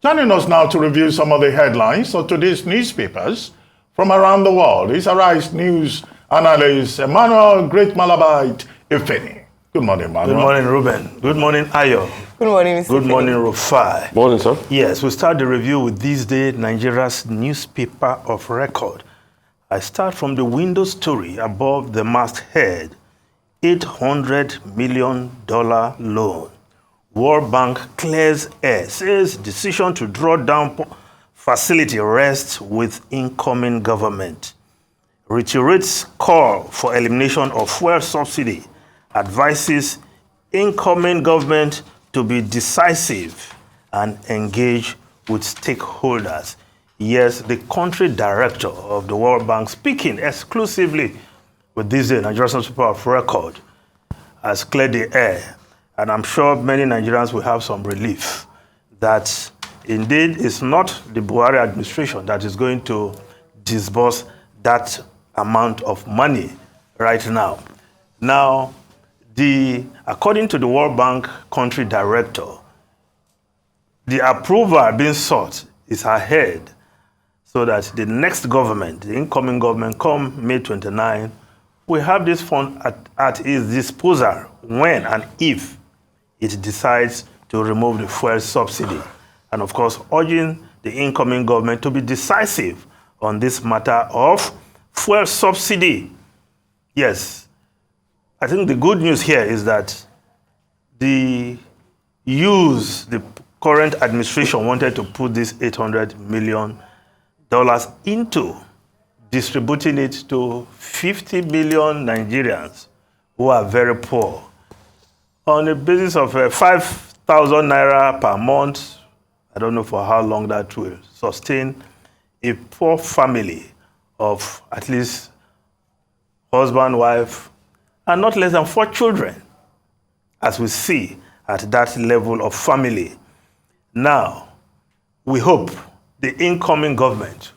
Joining us now to review some of the headlines of today's newspapers from around the world is Arise News analyst Emmanuel Great Malabite Ifeni. Good morning, Emmanuel. Good morning, Ruben. Good morning, Ayo. Good morning, Mr. Good morning, Rufai. Morning, sir. Yes, we start the review with this day Nigeria's newspaper of record. I start from the window story above the masthead. $800 million loan. World Bank clears air, says decision to draw down facility rests with incoming government. Reiterates call for elimination of fuel subsidy. Advises incoming government to be decisive and engage with stakeholders. Yes, the country director of the World Bank speaking exclusively with this Nigeria's newspaper of record has cleared the air. And I'm sure many Nigerians will have some relief that indeed it's not the Buhari administration that is going to disburse that amount of money right now. Now, according to the World Bank country director, the approval being sought is ahead so that the next government, the incoming government, come May 29, we have this fund at its disposal when and if it decides to remove the fuel subsidy. And of course, urging the incoming government to be decisive on this matter of fuel subsidy. Yes, I think the good news here is that the current administration wanted to put this $800 million into distributing it to 50 million Nigerians who are very poor on a basis of 5,000 naira per month. I don't know for how long that will sustain a poor family of at least husband, wife, and not less than 4 children, as we see at that level of family. Now, we hope the incoming government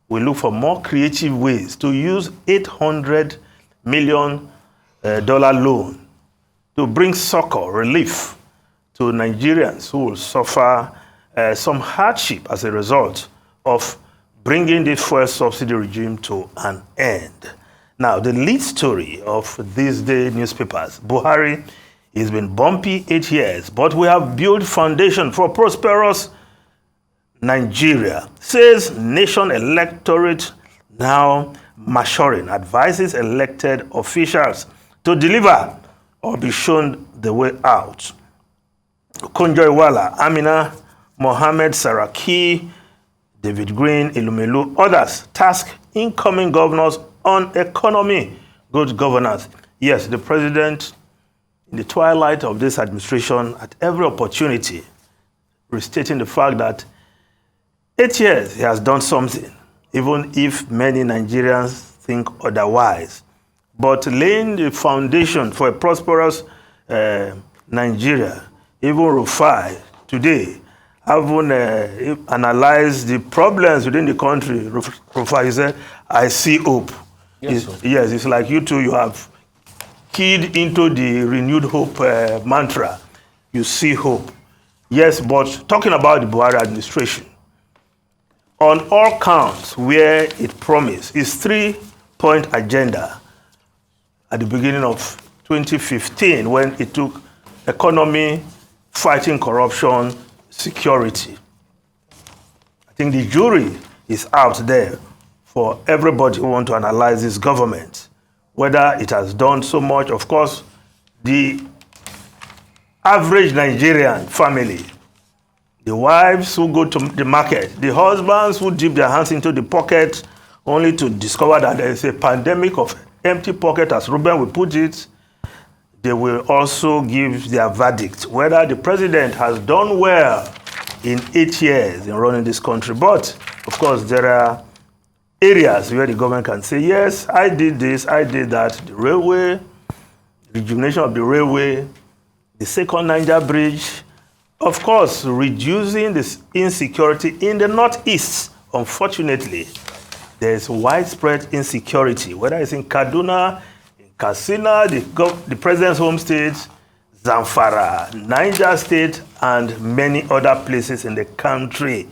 will look for more creative ways to use $800 million loan to bring succor, relief to Nigerians who will suffer some hardship as a result of bringing the fuel subsidy regime to an end. Now, the lead story of these day newspapers, Buhari has been bumpy 8 years, but we have built foundation for prosperous Nigeria, says nation electorate now maturing, advises elected officials to deliver or be shown the way out. Kunjoiwala, Amina, Mohammed Saraki, David Green, Ilumelu, others task incoming governors on economy, good governance. Yes, the president, in the twilight of this administration, at every opportunity, restating the fact that 8 years he has done something, even if many Nigerians think otherwise. But laying the foundation for a prosperous Nigeria, even Rufai today, having analyzed the problems within the country, Rufai said, I see hope. Yes, it's like you two, you have keyed into the renewed hope mantra. You see hope. Yes, but talking about the Buhari administration, on all counts where it promised its 3-point agenda at the beginning of 2015 when it took economy, fighting corruption, security. I think the jury is out there for everybody who wants to analyze this government, whether it has done so much. Of course, the average Nigerian family, the wives who go to the market, the husbands who dip their hands into the pocket only to discover that there is a pandemic of empty pocket, as Ruben will put it, they will also give their verdict, whether the president has done well in 8 years in running this country. But, of course, there are areas where the government can say, yes, I did this, I did that. The railway, rejuvenation of the railway, the second Niger bridge, of course, reducing this insecurity in the Northeast. Unfortunately, there is widespread insecurity, whether it's in Kaduna, in Katsina, the president's home state, Zamfara, Niger State, and many other places in the country.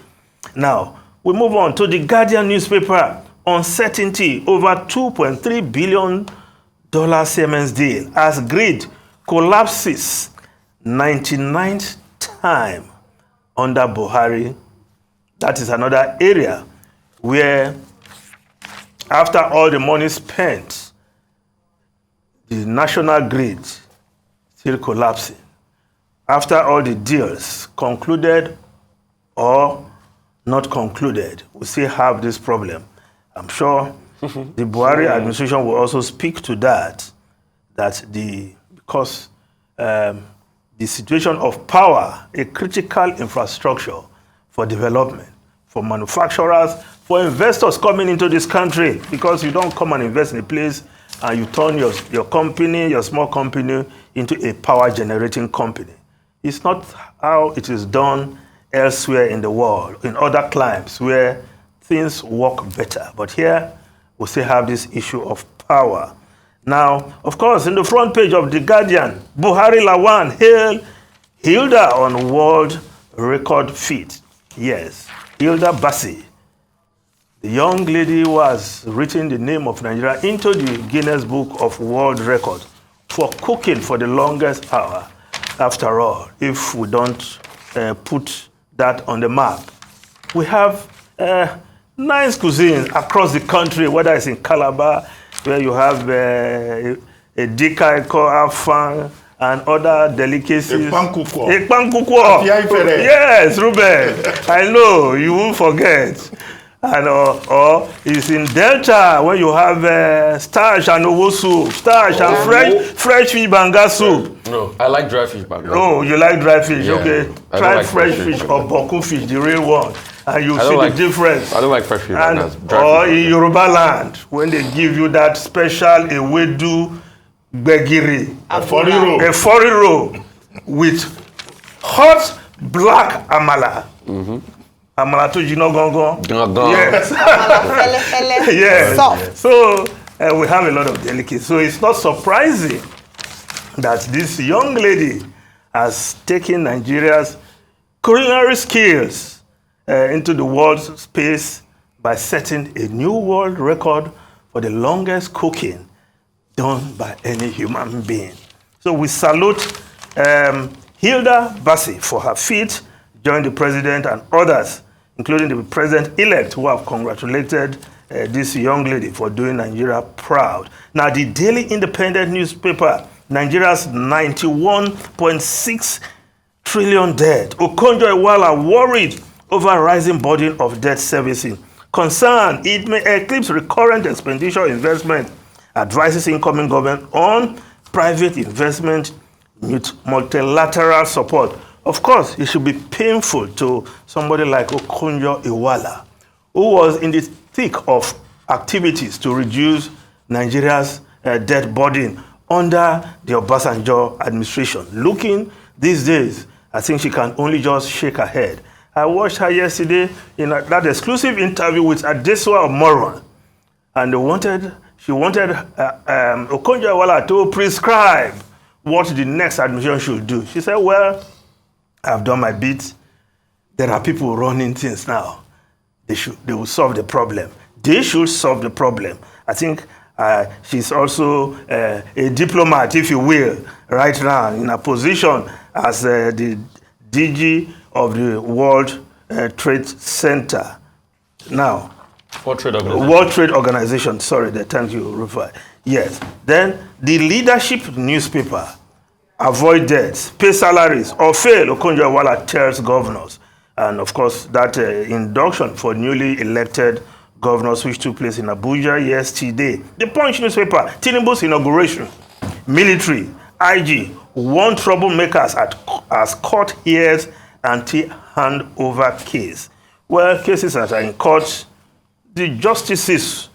Now, we move on to the Guardian newspaper. Uncertainty over $2.3 billion Siemens deal as grid collapses 99th time under Buhari. That is another area where, after all the money spent, the national grid still collapsing. After all the deals concluded or not concluded, we still have this problem. I'm sure the Buhari administration will also speak to that because the situation of power, a critical infrastructure for development, for manufacturers, for investors coming into this country, because you don't come and invest in a place and you turn your company, your small company, into a power generating company. It's not how it is done elsewhere in the world, in other climes where things work better. But here, we still have this issue of power. Now, of course, in the front page of The Guardian, Buhari Lawan hailed Hilda on world record feat. Yes, Hilda Bassi, the young lady who has written the name of Nigeria into the Guinness Book of World Records for cooking for the longest hour. After all, if we don't put that on the map, we have nice cuisine across the country, whether it's in Calabar, where you have a dika afang and other delicacies. Ekpankukwo. Yes, Ruben. I know, you won't forget. And or it's in Delta, where you have starch and owo soup, starch and fresh fish banga soup. No, I like dry fish banga. Oh, you like dry fish? Yeah. Okay. Try like fresh fish or boku fish, the real one, and you see the difference. I don't like fresh fish. And or in Yoruba land, when they give you that special ewedu gbegiri, a foriro with hot black amala. Amala to jino gongon. Yes. Yes. Soft. So we have a lot of delicacies. So it's not surprising that this young lady has taken Nigeria's culinary skills into the world space by setting a new world record for the longest cooking done by any human being. So we salute Hilda Bassi for her feat, joined the president and others, including the president-elect, who have congratulated this young lady for doing Nigeria proud. Now, the Daily Independent newspaper, Nigeria's 91.6 trillion debt. Okonjo-Iweala worried over rising burden of debt servicing. Concerned it may eclipse recurrent expenditure investment, advises incoming government on private investment with multilateral support. Of course, it should be painful to somebody like Okonjo-Iweala, who was in the thick of activities to reduce Nigeria's debt burden under the Obasanjo administration. Looking these days, I think she can only just shake her head. I watched her yesterday in that exclusive interview with Adesuwa Omoran, and she wanted Okonjo-Iweala to prescribe what the next administration should do. She said, well, I've done my bit. There are people running things now. They will solve the problem. They should solve the problem. I think she's also a diplomat, if you will, right now in a position as the DG of the World Trade Center. Now, World Trade Organization. Sorry, thank you, Rufai. Yes. Then the leadership newspaper, avoid debts, pay salaries, or fail, Okonjo-Iweala tells governors. And of course, that induction for newly elected governors, which took place in Abuja yesterday. The Punch newspaper, Tinubu's inauguration, military, IG, warn troublemakers as court hears anti-handover case. Well, cases that are in court, the justices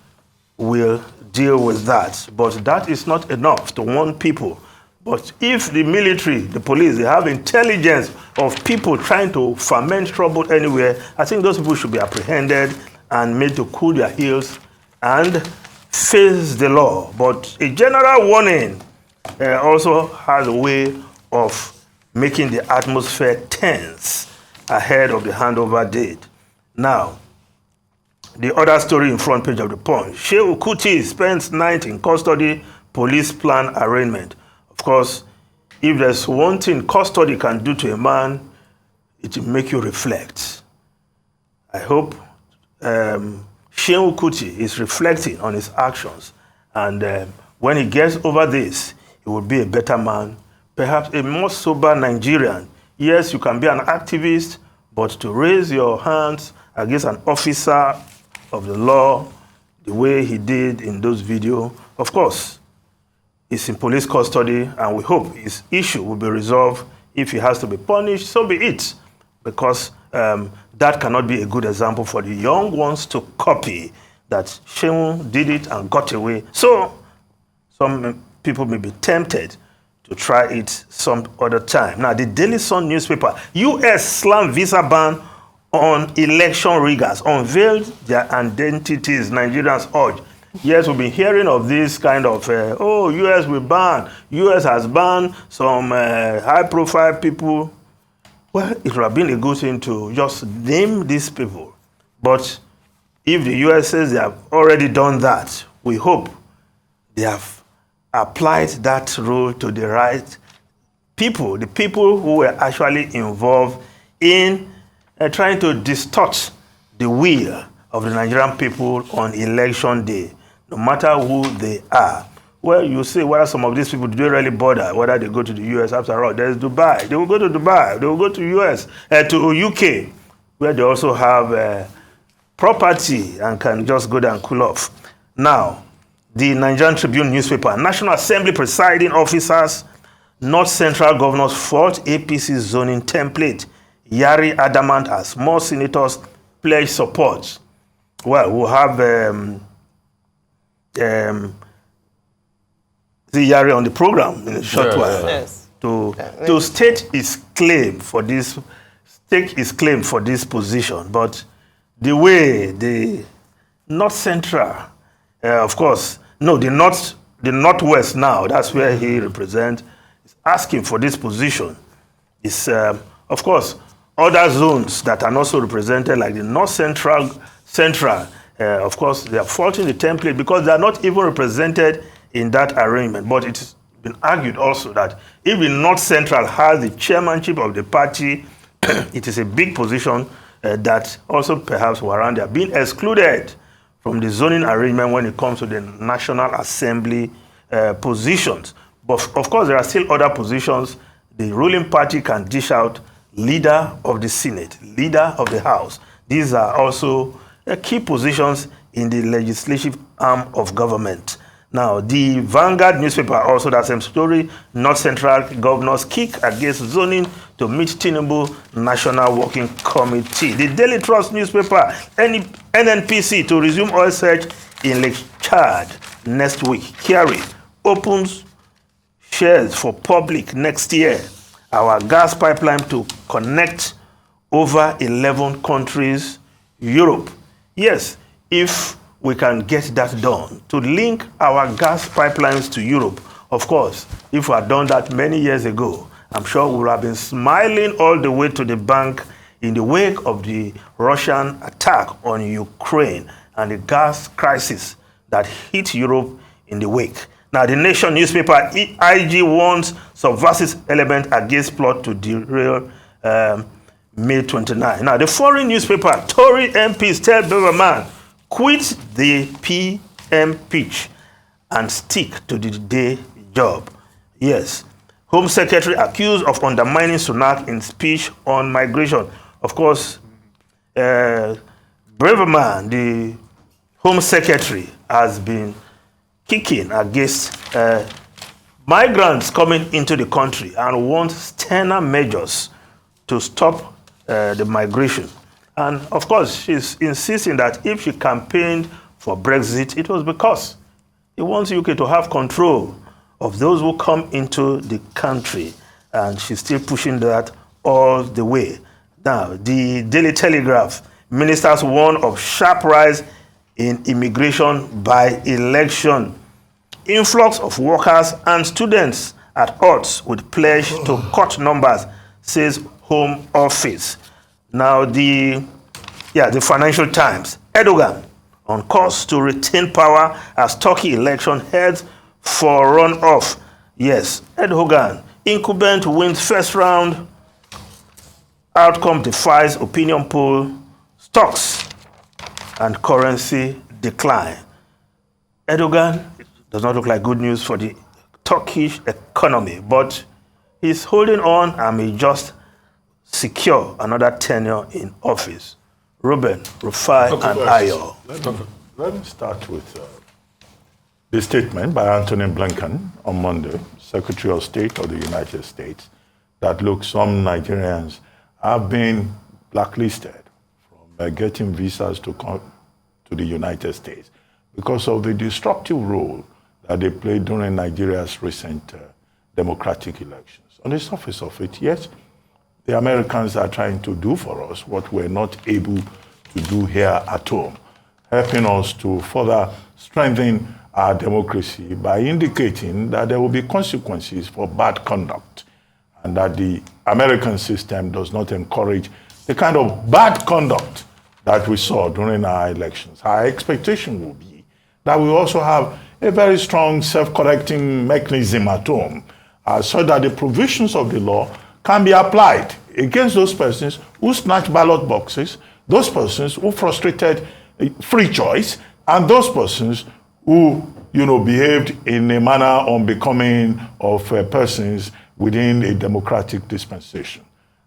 will deal with that. But that is not enough to warn people. But if the military, the police, they have intelligence of people trying to foment trouble anywhere, I think those people should be apprehended and made to cool their heels and face the law. But a general warning also has a way of making the atmosphere tense ahead of the handover date. Now, the other story in front page of the Punch. Shehu Kuti spends night in custody, police plan arraignment. Of course, if there's one thing custody can do to a man, it will make you reflect. I hope Shehu Kuti is reflecting on his actions, and when he gets over this, he will be a better man, perhaps a more sober Nigerian. Yes, you can be an activist, but to raise your hands against an officer of the law the way he did in those videos, of course, he's in police custody, and we hope his issue will be resolved. If he has to be punished, so be it, because that cannot be a good example for the young ones to copy, that Shehu did it and got away. So some people may be tempted to try it some other time. Now, the Daily Sun newspaper, U.S. slam visa ban on election riggers, unveiled their identities, Nigerians urge. Yes, we've been hearing of this kind of, U.S. will ban, U.S. has banned some high-profile people. Well, it would have been a good thing to just name these people. But if the U.S. says they have already done that, we hope they have applied that rule to the right people, the people who were actually involved in trying to distort the will of the Nigerian people on election day, no matter who they are. Well, you say, well, some of these people, do they really bother whether they go to the U.S.? After all, there's Dubai. They will go to Dubai. They will go to U.S., to U.K., where they also have property and can just go there and cool off. Now, the Nigerian Tribune newspaper, National Assembly presiding officers, North Central governors fought APC zoning template. Yari adamant as more senators pledge support. Well, we'll have the Yari on the program in a short while. Yes. To state his claim for this, stake his claim for this position. But the way the North Central, of course, no, the Northwest now, that's where he represents, is asking for this position. Is of course, other zones that are also represented, like the North Central, of course, they are faulting the template because they are not even represented in that arrangement. But it's been argued also that if the North Central has the chairmanship of the party, it is a big position that also perhaps warrant their being excluded from the zoning arrangement when it comes to the National Assembly positions. But of course, there are still other positions the ruling party can dish out: leader of the Senate, leader of the House. These are also key positions in the legislative arm of government. Now, the Vanguard newspaper, also that same story, North Central governors kick against zoning to meet Tinubu National Working Committee. The Daily Trust newspaper, NNPC to resume oil search in Lake Chad next week. Kerry opens shares for public next year. Our gas pipeline to connect over 11 countries, Europe. Yes, if we can get that done, to link our gas pipelines to Europe. Of course, if we had done that many years ago, I'm sure we would have been smiling all the way to the bank in the wake of the Russian attack on Ukraine and the gas crisis that hit Europe in the wake. Now, the Nation newspaper, IG warns subversive element against plot to derail May 29. Now, the foreign newspaper, Tory MPs tell Beverman, quit the PM pitch and stick to the day job. Yes. Home Secretary accused of undermining Sunak in speech on migration. Of course, Braverman, the Home Secretary, has been kicking against migrants coming into the country and wants sterner measures to stop the migration. And of course, she's insisting that if she campaigned for Brexit, it was because he wants UK to have control of those who come into the country. And she's still pushing that all the way. Now, the Daily Telegraph, ministers warn of sharp rise in immigration by election. Influx of workers and students at odds with pledge to cut numbers, says Home Office. Now the Financial Times. Erdogan on course to retain power as Turkey election heads for runoff. Yes, Erdogan, incumbent, wins first round. Outcome defies opinion poll. Stocks and currency decline. Erdogan does not look like good news for the Turkish economy, but he's holding on and may just secure another tenure in office. Ruben, Rufai, and Ayo. Let me start with the statement by Anthony Blinken on Monday, Secretary of State of the United States, that look, some Nigerians have been blacklisted from getting visas to come to the United States because of the disruptive role that they played during Nigeria's recent democratic elections. On the surface of it, yes, the Americans are trying to do for us what we're not able to do here at home, helping us to further strengthen our democracy by indicating that there will be consequences for bad conduct and that the American system does not encourage the kind of bad conduct that we saw during our elections. Our expectation will be that we also have a very strong self-correcting mechanism at home so that the provisions of the law can be applied against those persons who snatched ballot boxes, those persons who frustrated free choice, and those persons who, behaved in a manner unbecoming of persons within a democratic dispensation.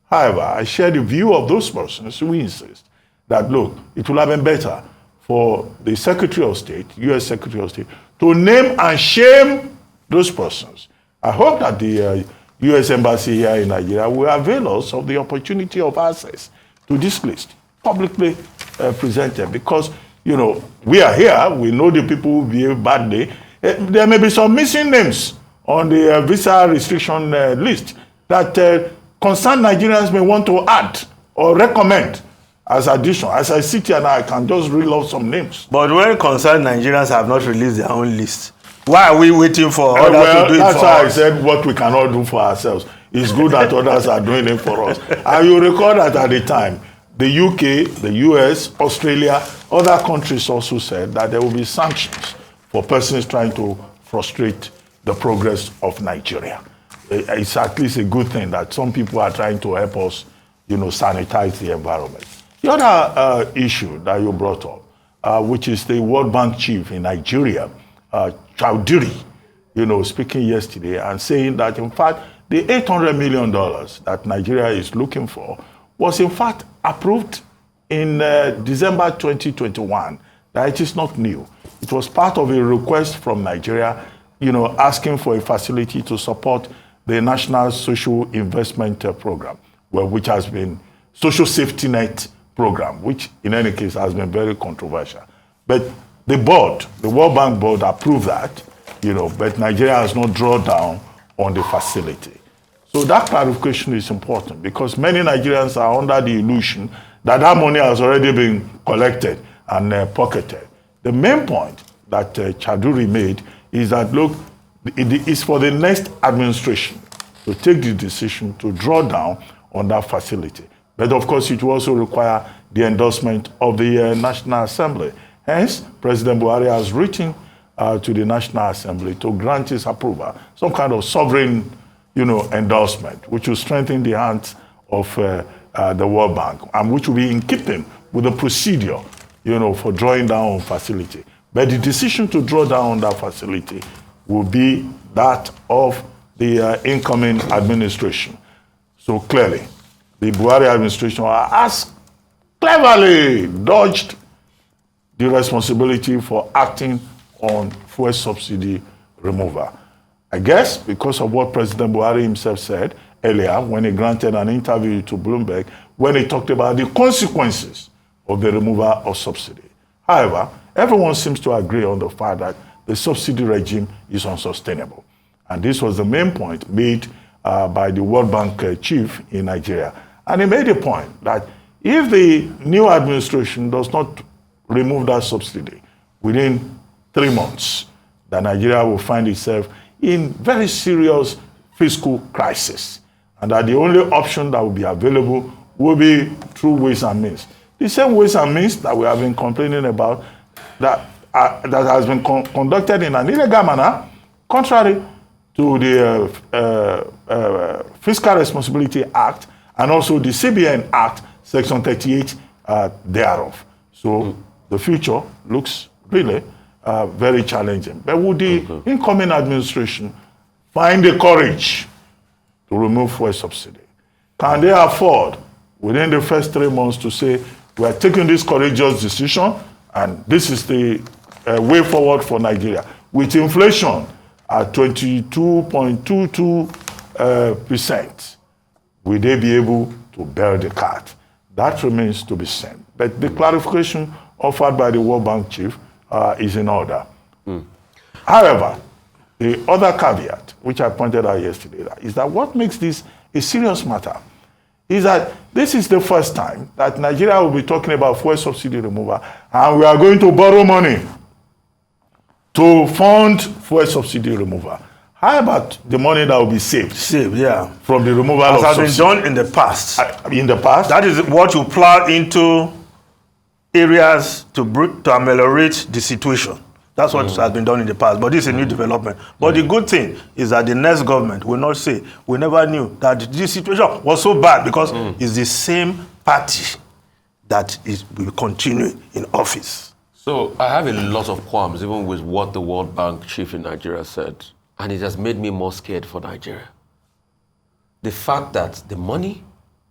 However, I share the view of those persons who insist that, look, it will have been better for the Secretary of State, U.S. Secretary of State, to name and shame those persons. I hope that the U.S. Embassy here in Nigeria will avail us of the opportunity of access to this list, publicly presented, because, we are here, we know the people who behave badly. There may be some missing names on the visa restriction list that concerned Nigerians may want to add or recommend as addition. As I sit here now, I can just reel off some names. But when concerned Nigerians have not released their own list, why are we waiting for others to do it for us? That's why I said what we cannot do for ourselves. It's good that others are doing it for us. And you recall that at the time, the UK, the US, Australia, other countries also said that there will be sanctions for persons trying to frustrate the progress of Nigeria. It's at least a good thing that some people are trying to help us, sanitize the environment. The other issue that you brought up, which is the World Bank chief in Nigeria, Chowdhury, speaking yesterday and saying that, in fact, the $800 million that Nigeria is looking for was, in fact, approved in December 2021, that it is not new. It was part of a request from Nigeria, asking for a facility to support the National Social Investment Program, which has been Social Safety Net Program, which in any case has been very controversial. But the board, the World Bank board, approved that, but Nigeria has not drawn down on the facility. So that clarification is important because many Nigerians are under the illusion that that money has already been collected and pocketed. The main point that Chowdhury made is that, look, it is for the next administration to take the decision to draw down on that facility. But of course, it will also require the endorsement of the National Assembly. Hence, President Buhari has written to the National Assembly to grant his approval, some kind of sovereign, endorsement, which will strengthen the hands of the World Bank, and which will be in keeping with the procedure, for drawing down on facility. But the decision to draw down on that facility will be that of the incoming administration. So clearly, the Buhari administration has cleverly dodged the responsibility for acting on fuel subsidy removal. I guess because of what President Buhari himself said earlier when he granted an interview to Bloomberg, when he talked about the consequences of the removal of subsidy. However, everyone seems to agree on the fact that the subsidy regime is unsustainable. And this was the main point made by the World Bank chief in Nigeria. And he made a point that if the new administration does not remove that subsidy within 3 months, that Nigeria will find itself in very serious fiscal crisis, and that the only option that will be available will be through ways and means. The same ways and means that we have been complaining about that has been conducted in an illegal manner, contrary to the Fiscal Responsibility Act and also the CBN Act, Section 38 thereof. So the future looks really very challenging. But would the incoming administration find the courage to remove fuel subsidy? Can they afford, within the first 3 months, to say, we are taking this courageous decision and this is the way forward for Nigeria? With inflation at 22.22%, will they be able to bear the cat? That remains to be seen. But the clarification offered by the World Bank chief is in order. However, the other caveat, which I pointed out yesterday, is that what makes this a serious matter is that this is the first time that Nigeria will be talking about fuel subsidy removal, and we are going to borrow money to fund fuel subsidy removal. How about the money that will be saved? Saved, yeah. From the removal of subsidy. As has been done in the past. In the past? That is what you plow into areas to ameliorate the situation. That's what has been done in the past. But this is a new development. But the good thing is that the next government will not say, we never knew that this situation was so bad, because it's the same party that will continue in office. So I have a lot of qualms even with what the World Bank chief in Nigeria said. And it has made me more scared for Nigeria. The fact that the money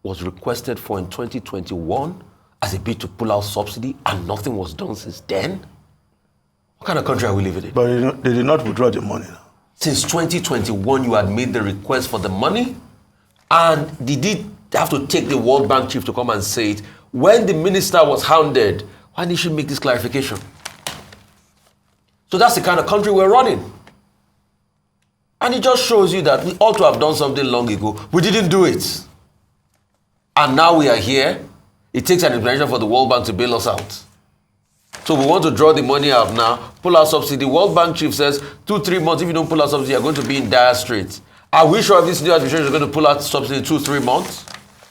was requested for in 2021 as a bid to pull out subsidy and nothing was done since then. What kind of country are we living in? But they did not withdraw the money. Since 2021, you had made the request for the money, and did it have to take the World Bank chief to come and say it? When the minister was hounded, why didn't she make this clarification? So that's the kind of country we're running. And it just shows you that we ought to have done something long ago. We didn't do it. And now we are here. It takes an explanation for the World Bank to bail us out. So we want to draw the money out now, pull out subsidy. World Bank chief says 2-3 months, if you don't pull out subsidy, you're going to be in dire straits. Are we sure this new administration is going to pull out subsidy 2-3 months?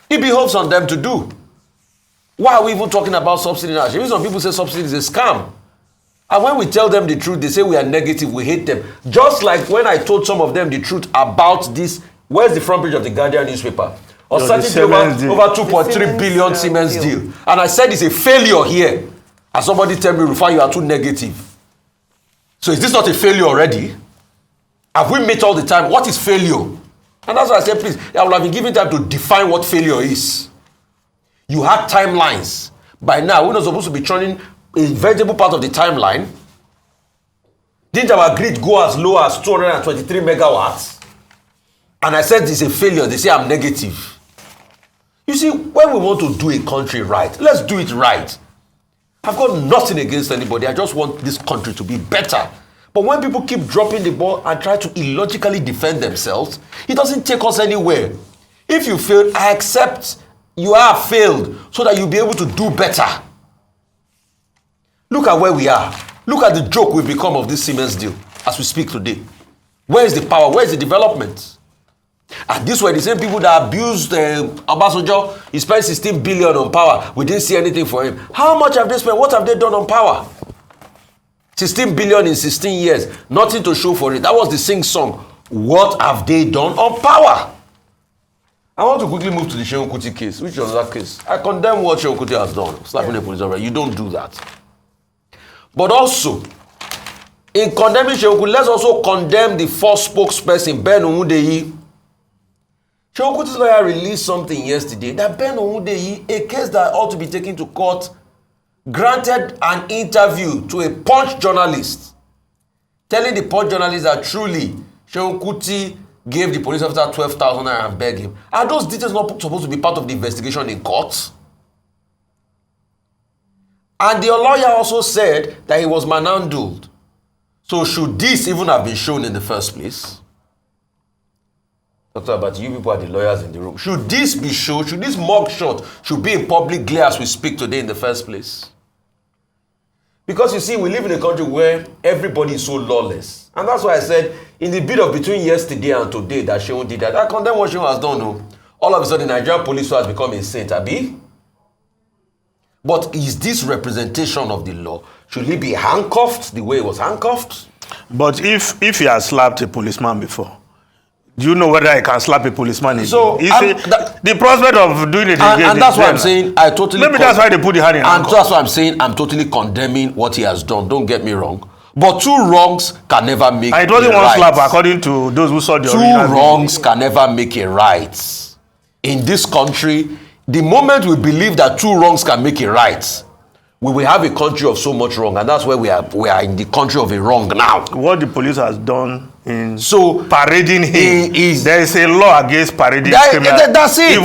It behoves on them to do. Why are we even talking about subsidy now? Some people say subsidy is a scam. And when we tell them the truth, they say we are negative, we hate them. Just like when I told some of them the truth about this, where's the front page of the Guardian newspaper? Or something over 2.3 billion Siemens deal. And I said it's a failure here. And somebody tell me, Rufai, you are too negative. So is this not a failure already? Have we met all the time? What is failure? And that's why I said, please, I will have been given time to define what failure is. You had timelines. By now, we're not supposed to be turning a vegetable part of the timeline. Didn't our grid go as low as 223 megawatts? And I said it's a failure. They say I'm negative. You see, when we want to do a country right, let's do it right. I've got nothing against anybody. I just want this country to be better. But when people keep dropping the ball and try to illogically defend themselves, it doesn't take us anywhere. If you failed, I accept you have failed so that you'll be able to do better. Look at where we are. Look at the joke we've become of this Siemens deal as we speak today. Where is the power? Where is the development? And these were the same people that abused Obasanjo. He spent 16 billion on power. We didn't see anything for him. How much have they spent? What have they done on power? 16 billion in 16 years. Nothing to show for it. That was the sing song. What have they done on power? I want to quickly move to the Seun Kuti case. Which was that case? I condemn what Seun Kuti has done. Slapping the police over. You don't do that. But also, in condemning Seun Kuti, let's also condemn the first spokesperson, Ben Onwudeyi. Seun Kuti's lawyer released something yesterday that Ben Onwudeyi, a case that ought to be taken to court, granted an interview to a Punch journalist, telling the Punch journalist that truly Seun Kuti gave the police officer 12,000 naira and begged him. Are those details not supposed to be part of the investigation in court? And the lawyer also said that he was manhandled. So should this even have been shown in the first place? Dr. Abati, you people are the lawyers in the room. Should this be shown? Should this mugshot should be in public glare as we speak today in the first place? Because you see, we live in a country where everybody is so lawless. And that's why I said, in the bit of between yesterday and today that Shehu did that, I condemn what Shehu has done. No. All of a sudden, the Nigerian police has become a saint, Abi. But is this representation of the law? Should he be handcuffed the way he was handcuffed? But if he has slapped a policeman before, do you know whether I can slap a policeman again? So the prospect of doing it again. And that's why I'm saying I totally. Maybe that's why they put the hand in. And that's why I'm saying I'm totally condemning what he has done. Don't get me wrong. But two wrongs can never make. And it wasn't one slap, according to those who saw the original. Two wrongs can never make a right. In this country, the moment we believe that two wrongs can make a right, we will have a country of so much wrong, and that's where we are in the country of a wrong now. What the police has done in parading him, there is a law against parading criminals. That's it.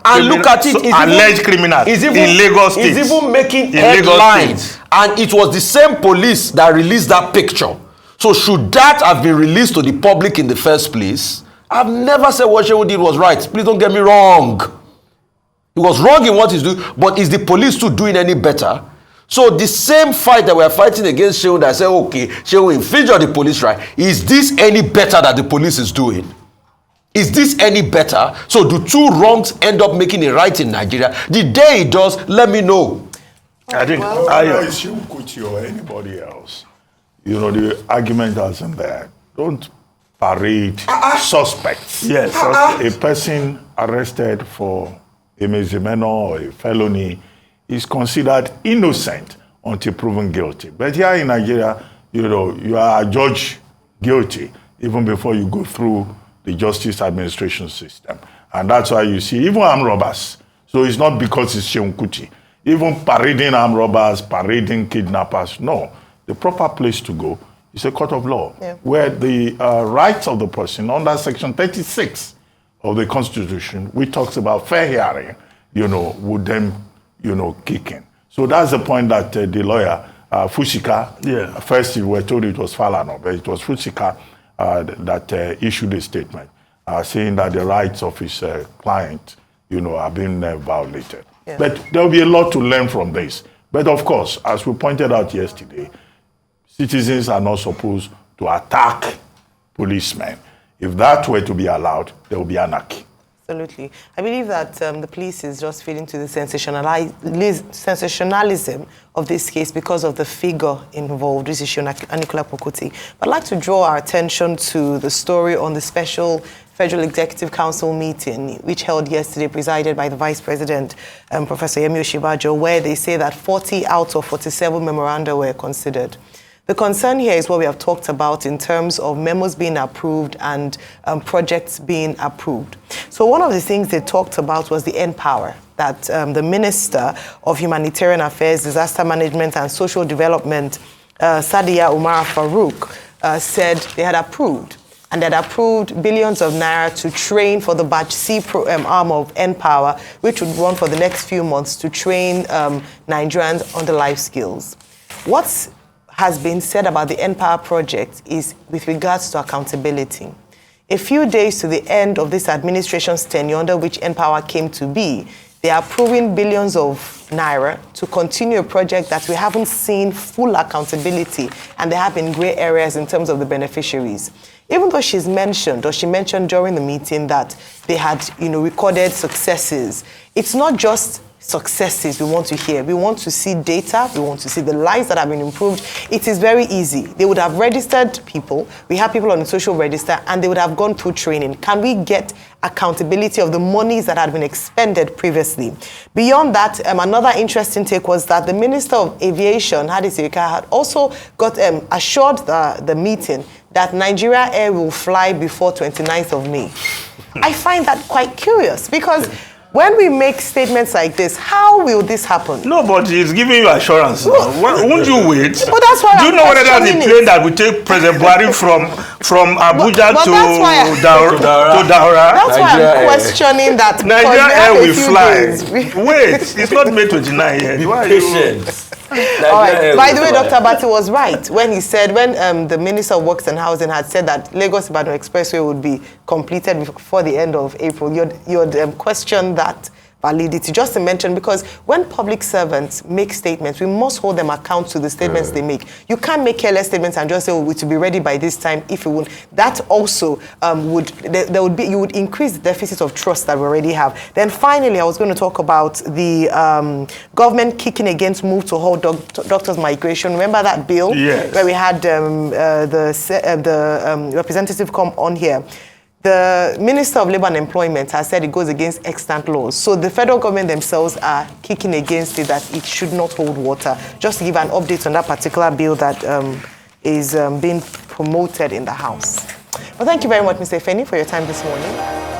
And look at it. Alleged criminals in Lagos State. It's even making headlines. And it was the same police that released that picture. So should that have been released to the public in the first place? I've never said what Shehu did was right. Please don't get me wrong. He was wrong in what he's doing, but is the police too doing any better? So the same fight that we're fighting against Shehu, that say, okay, Shehu infringe on the police right, is this any better that the police is doing? Is this any better? So do two wrongs end up making a right in Nigeria? The day it does, let me know. I think whether it's Shehu Kuti or anybody else, you know, the argument isn't there. Don't parade suspects. Yes, a person arrested for a misdemeanor or a felony is considered innocent until proven guilty. But here in Nigeria, you know, you are judged guilty even before you go through the justice administration system. And that's why you see even armed robbers. So it's not because it's Shehu Kuti. Even parading armed robbers, parading kidnappers, no. The proper place to go is a court of law, where the rights of the person under Section 36 of the Constitution, which talks about fair hearing, you know, would then, you know, kick in. So that's the point that the lawyer, Fushika, first we were told it was Falana, but it was Fushika that issued a statement saying that the rights of his client, you know, are being violated. Yeah. But there will be a lot to learn from this. But of course, as we pointed out yesterday, citizens are not supposed to attack policemen. If that were to be allowed, there will be anarchy. Absolutely. I believe that the police is just feeding to the sensationalism of this case because of the figure involved, this issue, Anikula Pokuti. But I'd like to draw our attention to the story on the special Federal Executive Council meeting, which held yesterday, presided by the Vice President, Professor Yemi Osinbajo, where they say that 40 out of 47 memoranda were considered. The concern here is what we have talked about in terms of memos being approved and projects being approved. So one of the things they talked about was the N-Power, that the Minister of Humanitarian Affairs, Disaster Management and Social Development, Sadiya Umar Farouk, said they had approved. And that approved billions of naira to train for the Batch C arm of N-Power, which would run for the next few months to train Nigerians on the life skills. What has been said about the N-Power project is with regards to accountability. A few days to the end of this administration's tenure under which N-Power came to be, they are approving billions of naira to continue a project that we haven't seen full accountability, and there have been gray areas in terms of the beneficiaries. Even though she mentioned during the meeting that they had, you know, recorded successes, it's not just successes we want to hear. We want to see data. We want to see the lives that have been improved. It is very easy. They would have registered people. We have people on the social register, and they would have gone through training. Can we get accountability of the monies that had been expended previously? Beyond that, another interesting take was that the Minister of Aviation, Hadi Sirika, had also got assured the meeting that Nigeria Air will fly before 29th of May. I find that quite curious because when we make statements like this, how will this happen? No, but he's giving you assurance. Won't you wait? But that's why do you know whether that's the plane that will take President Buhari from Abuja to Daura? That's why I'm questioning that. Nigeria Air will fly. Wait, it's not May 29 yet. Why are you? All right. By the way, Dr. Bati was right when he said, when the Minister of Works and Housing had said that Lagos-Ibadan Expressway would be completed before the end of April, you'd questioned that validity. Just to mention, because when public servants make statements, we must hold them account to the statements they make. You can't make careless statements and just say, oh, it will be ready by this time if it won't. That also you would increase the deficit of trust that we already have. Then finally, I was going to talk about the government kicking against move to halt doctors' migration. Remember that bill? Yes. Where we had the representative come on here. The Minister of Labour and Employment has said it goes against extant laws. So the federal government themselves are kicking against it, that it should not hold water. Just to give an update on that particular bill that is being promoted in the House. Well, thank you very much, Mr. Efeni, for your time this morning.